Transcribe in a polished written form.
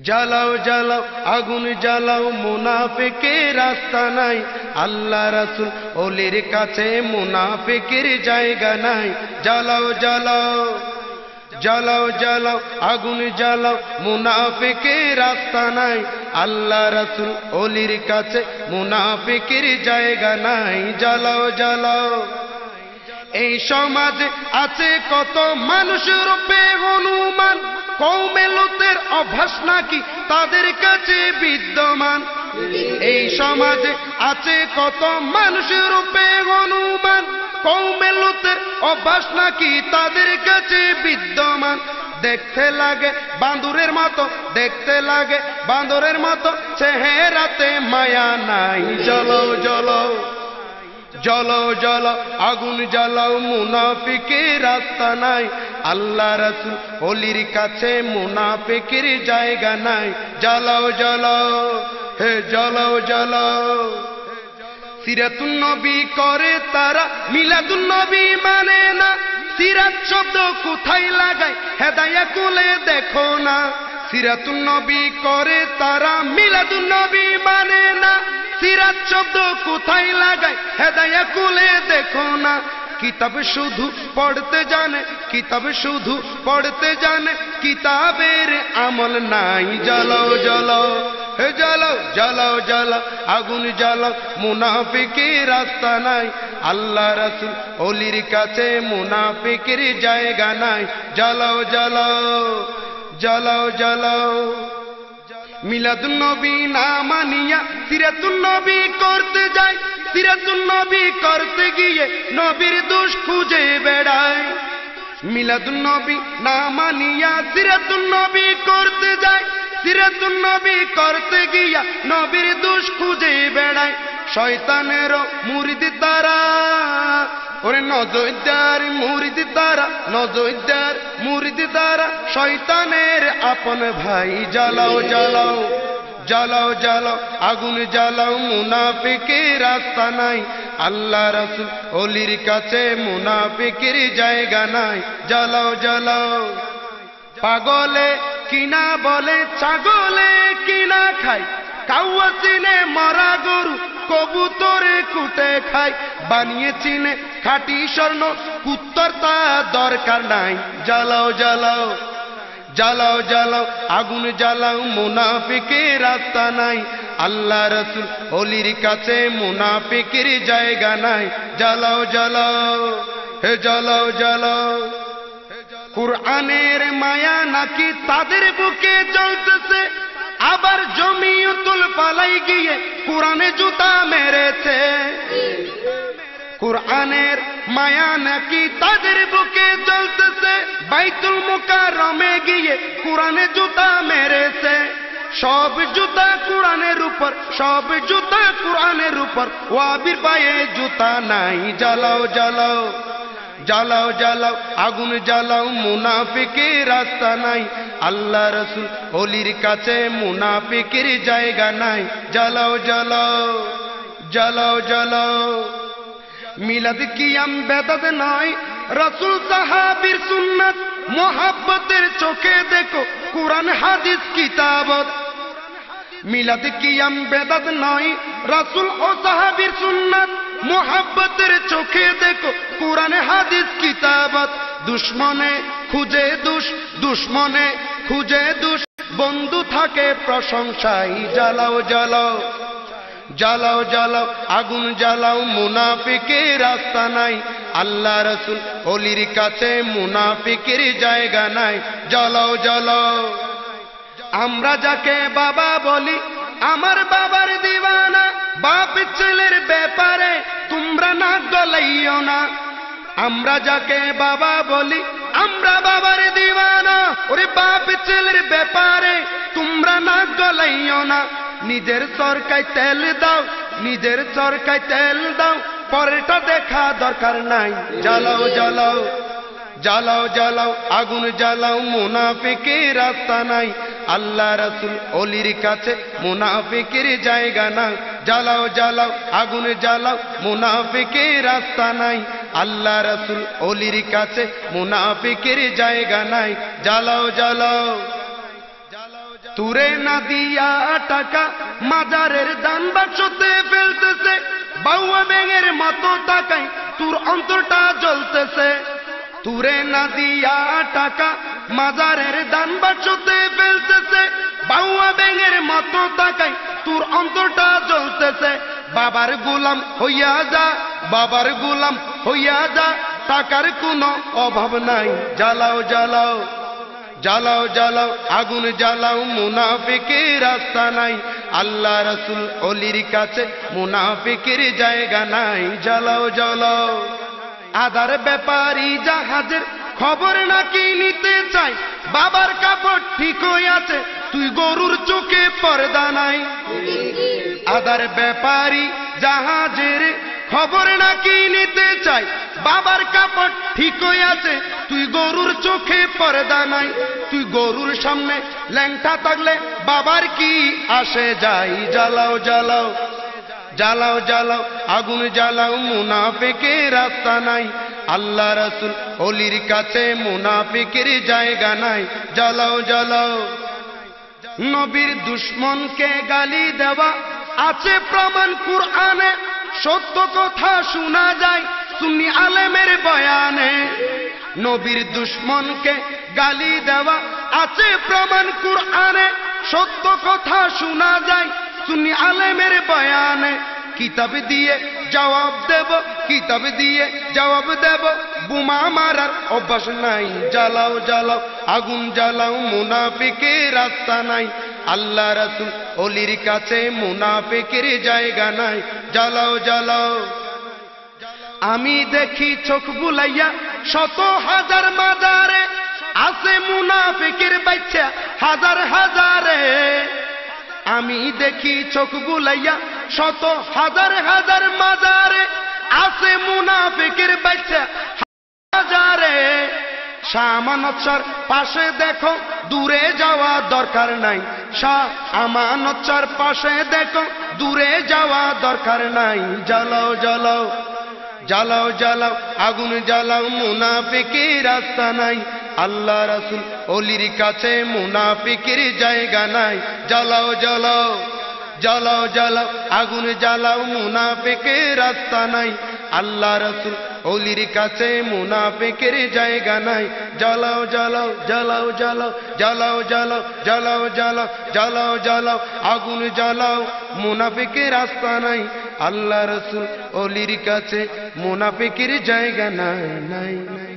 জ্বালাও জ্বালাও আগুন জ্বালাও মুনাফিকের রাস্তা নাই, আল্লাহ রাসূল ওলির কাছে মুনাফিকের জায়গা নাই। জ্বালাও জ্বালাও জ্বালাও জ্বালাও আগুন জ্বালাও মুনাফিকের রাস্তা নাই, আল্লাহ রাসূল ওলির কাছে মুনাফিকের জায়গা নাই। জ্বালাও জ্বালাও। এই সমাজে আছে কত মানুষ রূপে হনুমান, কওমে লূতের অভ্যাস নাকি তাদের কাছে বিদ্যমান। এই সমাজে আছে কত মানুষ রূপে হনুমান, কওমে লূতের অভ্যাস নাকি তাদের কাছে বিদ্যমান। দেখতে লাগে বান্দরের মতো, দেখতে লাগে বান্দরের মতো, চেহারাতে মায়া নাই। জ্বালাও জ্বালাও জ্বালাও জ্বালাও আগুন জ্বালাও মুনাফিকের রাস্তা নাই, আল্লাহ রাসূল ওলির কাছে মুনাফিকের জায়গা নাই। জ্বালাও জ্বালাও হে জ্বালাও জ্বালাও। সিরাতুন নবী করে তারা, মিলাদুন নবী মানে না। সিরাত শব্দ কোথায় লাগায় হেদায়া কুলে দেখো না। সিরাতুন নবী করে তারা, মিলাদুন নবী মানে না। সিরাত শব্দ কোথায় লাগায় হেদায়া কুলে দেখো না। কিতাব শুধু পড়তে জানে, কিতাব শুধু পড়তে জানে, কিতাবের আমল নাই। জ্বালাও জ্বালাও হে জ্বালাও জ্বালাও জ্বালাও আগুন জ্বালাও মুনাফিকের রাস্তা নাই, আল্লাহ রাসূল ওলির কাছে মুনাফিকের জায়গা নাই। জ্বালাও জ্বালাও জ্বালাও জ্বালাও। মিলাদুন নবী না মানিয়া সিরাতুন নবী করতে যায়, সিরাতুন নবী করতে গিয়ে নবীর দোষ খুঁজে বেড়ায়। মিলাদুন নবী না মানিয়া সিরাতুন নবী করতে যায়, সিরাতুন নবী করতে গিয়া নবীর দোষ খুঁজে বেড়ায়। শয়তানেরও মুরিদ তারা, ওরে নজরদার মুরিদ তারা, নজরদার মুরিদ তারা, শয়তানের আপন ভাই। জ্বালাও জ্বালাও জ্বালাও জ্বালাও আগুন জ্বালাও মুনাফিকের রাস্তা নাই, আল্লাহ রাসূল ওলির কাছে মুনাফিকের জায়গা নাই। জ্বালাও জ্বালাও। পাগলে কিনা বলে ছাগলে কিনা খায়, কাউয়া চিনে মরা গরু কবুতরে কুটে খায়, বানিয়ে চিনে খাঁটি স্বর্ণ কুত্তর তা দরকার নাই। জ্বালাও জ্বালাও জ্বালাও জ্বালাও আগুন জ্বালাও মুনাফিকের রাস্তা নাই, আল্লাহ রাসূল ওলির কাছে মুনাফিকের জায়গা নাই। জ্বালাও জ্বালাও হে জ্বালাও জ্বালাও। কুরআনের মায়া নাকি তাদের বুকে জ্বলতেছে, আবার জমিয়তুল পালাই গিয়ে কুরআনে জুতা মেরেছে। কুরআনের মায়া নাকি তাদের বুকে জ্বলতেছে, বাইতুল মুকাররমে গিয়ে কুরআনে জুতা মেরেছে। সব জুতা কুরআনের উপর, সব জুতা কুরআনের উপর, ওয়াবির পায়ে জুতা নাই। জ্বালাও জ্বালাও জ্বালাও জ্বালাও আগুন জ্বালাও মুনাফিকের রাস্তা নাই, আল্লাহ রাসূল ওলির কাছে মুনাফিকের জায়গা নাই। জ্বালাও জ্বালাও জ্বালাও জ্বালাও। মিলাদ কিয়াম বেদাত নয়, রাসূল সাহাবীর সুন্নাত, মোহাব্বতের চোখে দেখো কুরআন হাদিস কিতাবত। মিলাদ কিয়াম বেদাত নয়, রাসূল ও সাহাবীর সুন্নাত, মোহাব্বতের চোখে দেখো কুরআন হাদিস কিতাবত। দুশ্মনে খুঁজে দুষ, দুশ্মনে খুঁজে দুষ, বন্ধু থাকে প্রশংসায়। জ্বালাও জ্বালাও জ্বালাও জ্বালাও আগুন জ্বালাও মুনাফিকের রাস্তা নাই, আল্লাহ রাসূল ওলির কাছে মুনাফিকের জায়গা নাই। জ্বালাও জ্বালাও। আমরা যাকে বাবা বলি আমার বাবার দিওয়ানা, বাপ ছেলের ব্যাপারে তোমরা না গলাইও না। আমরা যাকে বাবা বলি আমরা বাবার দিওয়ানা, ওরে বাপ ছেলের ব্যাপারে তোমরা না গলাইও না। নিজের চরকায় তেল দাও, নিজের চরকায় তেল দাও, পরেরটা দেখা দরকার নাই। জ্বালাও জ্বালাও জ্বালাও জ্বালাও আগুন জ্বালাও মুনাফিকের রাস্তা নাই, আল্লাহ রাসূল ওলির কাছে মুনাফিকের জায়গা নাই। জ্বালাও জ্বালাও আগুন জ্বালাও মুনাফিকের রাস্তা নাই, আল্লাহ রাসূল ওলির কাছে মুনাফিকের জায়গা নাই। জ্বালাও জ্বালাও। তুরে না দিয়া টাকা মাজারের দান বাক্সতে ফেলতেছে, বাউয়া ব্যাঙের মতো তাকায় তোর অন্তরটা জ্বলতেছে। তুরে না দিয়া টাকা মাজারের দান বাক্সতে ফেলতেছে, বাউয়া ব্যাঙের মতো তাকায় তোর অন্তরটা জ্বলতেছে। বাবার গোলাম হইয়া যা, বাবার গোলাম হইয়া যা, টাকার কোনো অভাব নাই। জ্বালাও জ্বালাও জ্বালাও জ্বালাও আগুন জ্বালাও, মুনাফিকের রাস্তা নাই। আল্লাহ রাসূল অলির কাছে মুনাফিকের জায়গা নাই। জ্বালাও জ্বালাও আদার ব্যাপারী জাহাজের খবর নাকি নিতে চাই, বাবার কাপড় ঠিক হয়ে আছে তুই গরুর চোখে পর্দা নাই। আদার ব্যাপারী জাহাজের খবর নাকি নিতে চাই, বাবার কাপড় ঠিক হয়ে আছে তুই গরুর চোখে পর্দা নাই। তুই গরুর সামনে ল্যাংটা থাকলে বাবার কি আসে যায়। জ্বালাও জ্বালাও জ্বালাও জ্বালাও আগুন জ্বালাও, মুনাফিকের রাস্তা নাই। আল্লাহ রাসূল অলির কাছে মুনাফিকের জায়গা নাই। জ্বালাও জ্বালাও নবীর দুশমনকে গালি দেওয়া আছে প্রমাণ কুরআনে, সত্য কথা শোনা যায় সুন্নি আলেমের বয়ানে। নবীর দুশমনকে গালি দেওয়া আছে প্রমাণ কুরআনে, সত্য কথা শোনা যায় সুন্নি আলেমের বয়ানে। কিতাব দিয়ে জবাব দেব, কিতাব দিয়ে জবাব দেব, বোমা মারার অভ্যাস নাই। জ্বালাও জ্বালাও আগুন জ্বালাও, মুনাফিকের রাস্তা নাই। আল্লাহ রাসূল অলির কাছে মুনাফিকের জায়গা নাই। জ্বালাও জ্বালাও আমি দেখি চোখ বুলাইয়া শত হাজার মাজারে, আছে মুনাফিকের বাচ্চা হাজার হাজারে। আমি দেখি চোখ বুলাইয়া শত হাজার হাজার মাজারে, আছে মুনাফিকের বাচ্চা হাজারে। শাহ আমানত শাহর পাশে দেখো দূরে যাওয়া দরকার নাই, শাহ আমানত শাহর পাশে দেখো দূরে যাওয়া দরকার নাই। জ্বালাও জ্বালাও জ্বালাও জ্বালাও আগুন জ্বালাও, মুনাফিকের রাস্তা নাই। আল্লাহ রাসূল অলির কাছে মুনাফিকের জায়গা নাই। জ্বালাও জ্বালাও জ্বালাও জ্বালাও আগুন জ্বালাও, মুনাফিকের রাস্তা নাই। আল্লাহ রাসূল অলির কাছে মুনাফিকের জায়গা নাই। জ্বালাও জ্বালাও জ্বালাও জ্বালাও জ্বালাও জ্বালাও জ্বালাও জ্বালাও জ্বালাও জ্বালাও আগুন জ্বালাও, মুনাফিকের রাস্তা নাই। আল্লাহ রাসূল অলির কাছে মুনাফিকের জায়গা নাই নাই নাই।